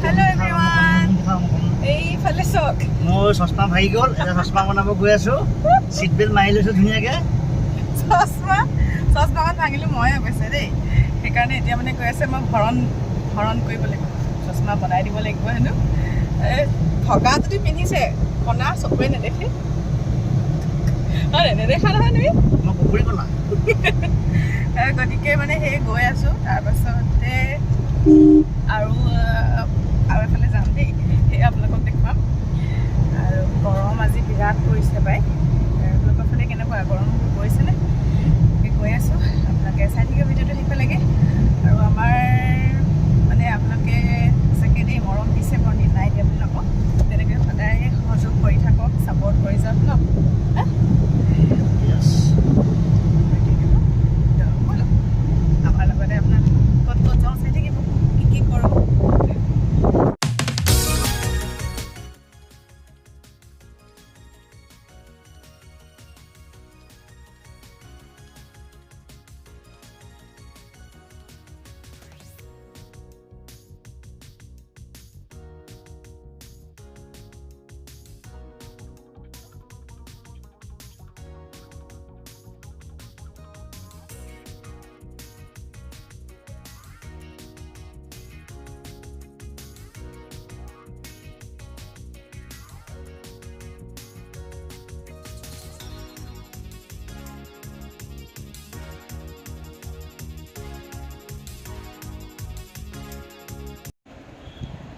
Hello everyone. এইফালে চক মোৰ চশমা ভাঙি গ'ল এটা চশমা বনাব গৈ আছো সিট বেল্ট মাৰি লৈছো ধুনীয়াকে চশমাখন ভাঙিলো মই অৱশ্যে দেই সেইকাৰণে এতিয়া মানে কৈ আছে মই ভৰণ কৰিব লাগিব চশমা বনাই দিব লাগিব হেনো ভগা যদি পিন্ধিছে কণা চকুৱে নেদেখে নেদেখা নহয় তুমি মই কুকুৰী কলা গতিকে মানে সেই গৈ আছো তাৰপাছতে আৰু এফালে যাম দেই সেই আপোনালোকক দেখুৱাম আৰু গৰম আজি বিৰাট পৰিছে পাই আপোনালোকৰ ফালে কেনেকুৱা গৰম পৰিছেনে গৈ আছোঁ আপোনালোকে চাই থাকিব ভিডিঅ'টো শেষ লাগে আৰু আমাৰ মানে আপোনালোকে সঁচাকৈ দেই মৰম দিছে বৰ নাই দিয়া বুলি নকওঁ তেনেকৈ সদায় সহযোগ কৰি থাকক ছাপৰ্ট কৰি যাওক ন আমাৰ লগতে আপোনাৰ ক'ত ক'ত যাওঁ চাই থাকিব কি কৰোঁ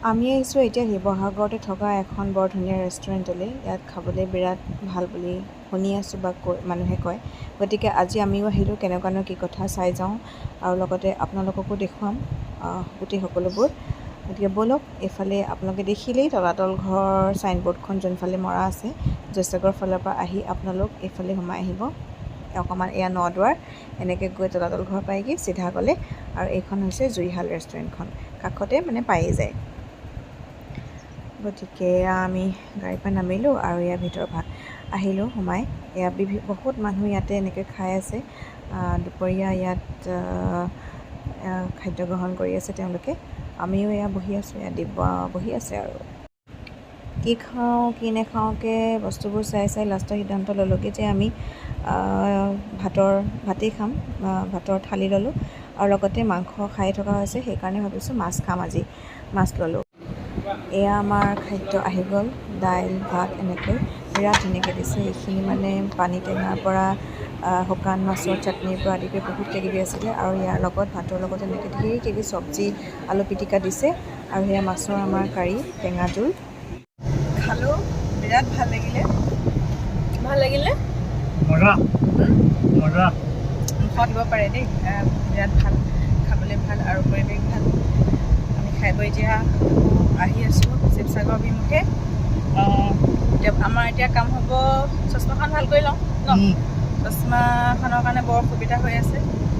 আমি আহিছোঁ এতিয়া শিৱসাগৰতে থকা এখন বৰ ধুনীয়া ৰেষ্টুৰেণ্টলৈ ইয়াত খাবলৈ বিৰাট ভাল বুলি শুনি আছোঁ বা মানুহে কয় গতিকে আজি আমিও আহিলোঁ কেনেকুৱানো কি কথা চাই যাওঁ আৰু লগতে আপোনালোককো দেখুৱাম গোটেই সকলোবোৰ গতিকে ব'লক এইফালে আপোনালোকে দেখিলেই তলাতল ঘৰ ছাইনবোৰ্ডখন যোনফালে মৰা আছে জয়সাগৰ ফালৰ পৰা আহি আপোনালোক এইফালে সোমাই আহিব অকণমান এয়া নদুৱাৰ এনেকৈ গৈ তলাতল ঘৰ পায়গৈ চিধা গ'লে আৰু এইখন হৈছে জুইশাল ৰেষ্টুৰেণ্টখন কাষতে মানে পায়েই যায় গতিকে আমি গাড়ীৰ পৰা নামিলোঁ আৰু ইয়াৰ ভিতৰৰ ভাগ আহিলোঁ সোমাই এয়া বহুত মানুহ ইয়াতে এনেকৈ খাই আছে দুপৰীয়া ইয়াত খাদ্য গ্ৰহণ কৰি আছে তেওঁলোকে আমিও এয়া বহি আছোঁ ইয়াত বহি আছে আৰু কি খাওঁ কি নাখাওঁকৈ বস্তুবোৰ চাই লাষ্টৰ সিদ্ধান্ত ল'লোঁগৈ যে আমি ভাতেই খাম ভাতৰ থালি ল'লোঁ আৰু লগতে মাংস খাই থকা হৈছে সেইকাৰণে ভাবিছোঁ মাছ খাম আজি মাছ ল'লোঁ এয়া আমাৰ খাদ্য আহি গ'ল দাইল ভাত এনেকৈ বিৰাট ধুনীয়াকৈ দিছে এইখিনি মানে পানী টেঙাৰ পৰা শুকান মাছৰ চাটনিৰ পৰা আদি কৰি বহুত কিবাকিবি আছিলে আৰু ইয়াৰ লগত ভাতৰ লগত এনেকৈ ধেৰ কিবি চব্জি আলু পিটিকা দিছে আৰু সেয়া মাছৰ আমাৰ কাৰী টেঙা জোল খালোঁ বিৰাট ভাল লাগিলে মজা মুখত দিব পাৰে দেই বিৰাট ভাল খাবলৈ ভাল আৰু পৰিৱেশ ভাল আমি খাই বৈ এতিয়া আহি আছোঁ শিৱসাগৰ অভিমুখে আমাৰ এতিয়া কাম হ'ব চশমাখন ভাল কৰি লওঁ ন চশমাখনৰ কাৰণে বৰ অসুবিধা হৈ আছে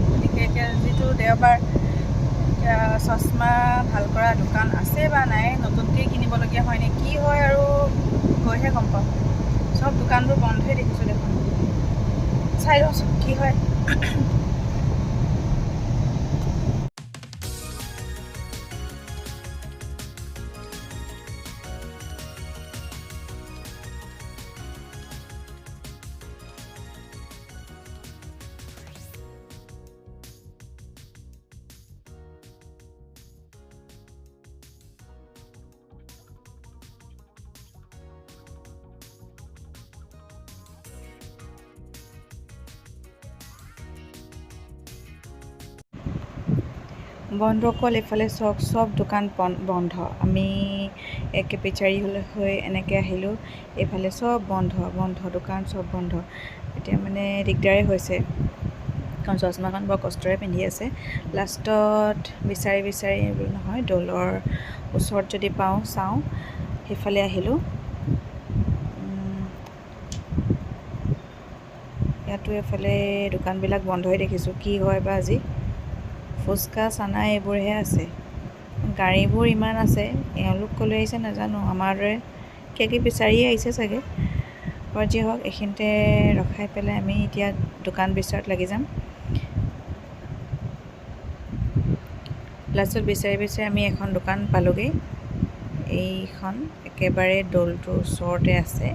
গতিকে এতিয়া যিটো দেওবাৰ এতিয়া চশমা ভাল কৰা দোকান আছে বা নাই নতুনকৈ কিনিবলগীয়া হয় নে কি হয় আৰু গৈহে গম পাওঁ চব দোকানবোৰ বন্ধই দেখিছোঁ দেখোন চাই লওঁচোন কি হয় বন্ধুসকল এইফালে চাওক চব দোকান বন্ধ আমি একে পিছাৰি হৈ এনেকৈ আহিলোঁ এইফালে চব বন্ধ দোকান চব বন্ধ এতিয়া মানে দিগদাৰেই হৈছে কাৰণ চশমাখন বৰ কষ্টৰে পিন্ধি আছে লাষ্টত বিচাৰি নহয় দৌলৰ ওচৰত যদি পাওঁ চাওঁ সেইফালে আহিলোঁ ইয়াতো এফালে দোকানবিলাক বন্ধই দেখিছোঁ কি হয় বা আজি ফুচকা চানা এইবোৰহে আছে গাড়ীবোৰ ইমান আছে এওঁলোক ক'লৈ আহিছে নাজানো আমাৰ দৰে কি বিচাৰিয়ে আহিছে চাগে বাৰু যি হওক এইখিনিতে ৰখাই পেলাই আমি এতিয়া দোকান বিচাৰত লাগি যাম লাষ্টত বিচাৰি আমি এখন দোকান পালোঁগৈ এইখন একেবাৰে দৌলটোৰ ওচৰতে আছে।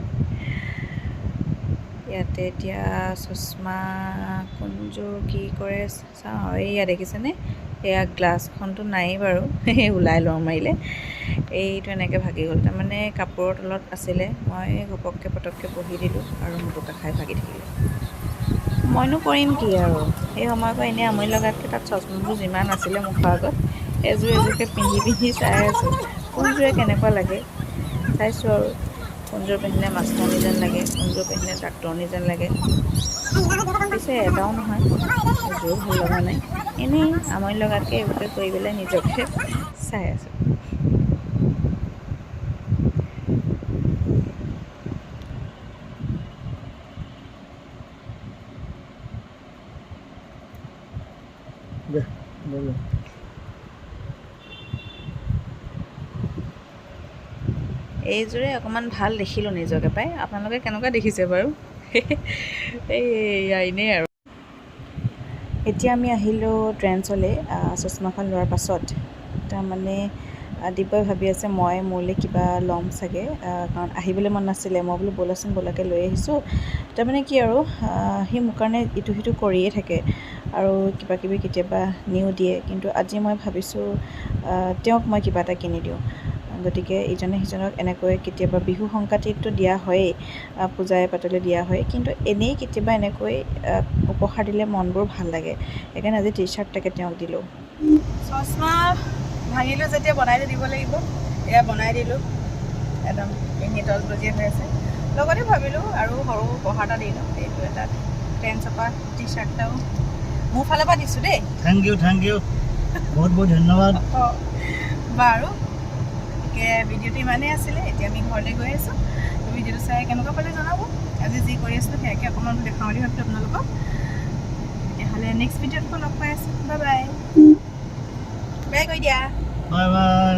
ইয়াতে এতিয়া চশমা কোনযোৰ কি কৰে চাওঁ। এইয়া দেখিছেনে, এয়া গ্লাছখনটো নায়েই বাৰু, ওলাই লওঁ মাৰিলে। এইটো এনেকৈ ভাগি গ'ল, তাৰমানে কাপোৰৰ তলত আছিলে। মই ঘপককৈ পটককৈ বহি দিলোঁ আৰু মোটোকা খাই ভাগি থাকিলে। মইনো কৰিম কি আৰু, সেই সময়ৰ পৰা এনেই আমনি লগাতকৈ তাত চশমাবোৰ যিমান আছিলে মুখৰ আগত এযোৰ এযোৰকৈ পিন্ধি চাই আছোঁ কোনযোৰে কেনেকুৱা লাগে। চাইছোঁ আৰু কোনযোৰ পিন্ধিলে মাষ্টৰনী যেন লাগে, কোনযোৰ পিন্ধিলে ডাক্তৰনী যেন লাগে। পিছে এটাও নহয়, এযোৰো ভাল লগা নাই। এনেই আমনি লগাতকৈ এইবোৰকে কৰি পেলাই নিজকে চাই আছোঁ। এইযোৰে অকণমান ভাল দেখিলোঁ নিজকে পাই। আপোনালোকে কেনেকুৱা দেখিছে বাৰু? এইয়া এনেই আৰু। এতিয়া আমি আহিলোঁ ট্ৰেণ্ডছলৈ চশমাখন লোৱাৰ পাছত। তাৰমানে দিব্যই ভাবি আছে মই মোলৈ কিবা ল'ম চাগে, কাৰণ আহিবলৈ মন নাছিলে। মই বোলো ব'লাচোন ব'লাকে লৈ আহিছোঁ। তাৰমানে কি আৰু সি মোৰ কাৰণে ইটো সিটো কৰিয়ে থাকে আৰু কিবাকিবি কেতিয়াবা নিও দিয়ে। কিন্তু আজি মই ভাবিছোঁ তেওঁক মই কিবা এটা কিনি দিওঁ। গতিকে ইজনে সিজনক এনেকৈ কেতিয়াবা বিহু সংক্ৰান্তিতো দিয়া হয়েই, পূজাই পাতলে দিয়া হয়, কিন্তু এনেই কেতিয়াবা এনেকৈ উপহাৰ দিলে মনবোৰ ভাল লাগে। সেইকাৰণে আজি টি চাৰ্ট তাকে তেওঁক দিলোঁ। চশমা ভাঙিলোঁ যেতিয়া বনাই দিব লাগিব, এয়া বনাই দিলোঁ। একদম পিন্ধি তল বজিয়া হৈ আছে। লগতে ভাবিলোঁ আৰু সৰু উপহাৰ এটা দি লওঁ। এইটো এটা ট্ৰেণ্ডছৰ পৰা টি চাৰ্ট এটাও মোৰ ফালৰ পৰা দিছোঁ দেই। থেংক ইউ বহুত বহুত ধন্যবাদ। বাৰু ভিডিঅ'টো ইমানেই আছিলে। এতিয়া আমি ঘৰলৈ গৈ আছোঁ। ভিডিঅ'টো চাই কেনেকুৱা পালে জনাব। আজি যি কৰি আছিলোঁ সেয়াকে অকণমান দেখাওঁ বুলি ভাবিলোঁ আপোনালোকক। তেতিয়াহ'লে নেক্সট ভিডিঅ'ত লগ পাই আছোঁ। Bye bye. বাই কৈ দিয়া। Bye bye.